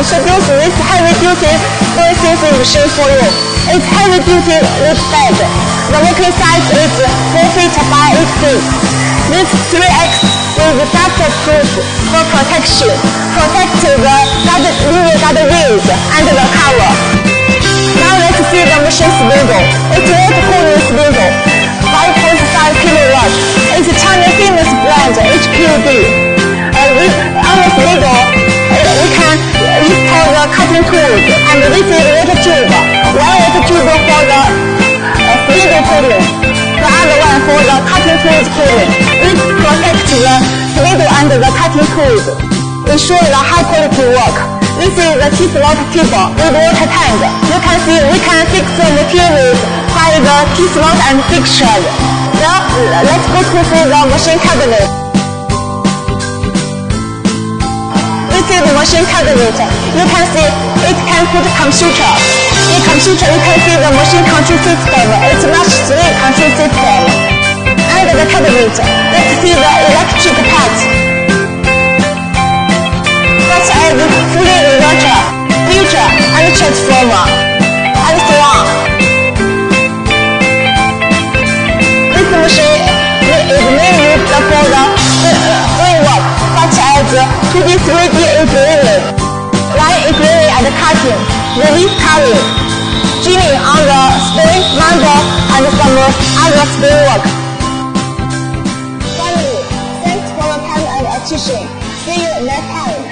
introduce this heavy-duty CNC machine for you. It's heavy-duty with bed. The working size is 4 feet by 8 feet. This 3X is dust-proof for protection. Protect the linear guide wheels and the cover. Now let's see the machine spindle. It's water cooling spindle, 5.5 kilowatts. It's Chinese famous brand HQD. On the spindle, we can install the cutting tools, and this is water tube. One water tube for the spindle cooling, the other one for the cutting tools cooling. This protects the spindle and the cutting tools, ensure the high quality work. This is the T-slot table with water tank. You can see we can fix the materials by the T-slot and fixtures. Now let's go to the machine cabinet. This is the machine cabinet. You can see it can put computer. In computer you can see the machine control system. It's March 3 control system. And the cabinet. Let's see the electric parts. Such as fully inverter, filter, and transformer, and so on. This machine is mainly used for the framework, such as 2D, 3D engraving, line engraving and cutting, relief carving, drilling on the spring, mandrel, and some other spring work. Finally, thanks for your time and attention. See you next time.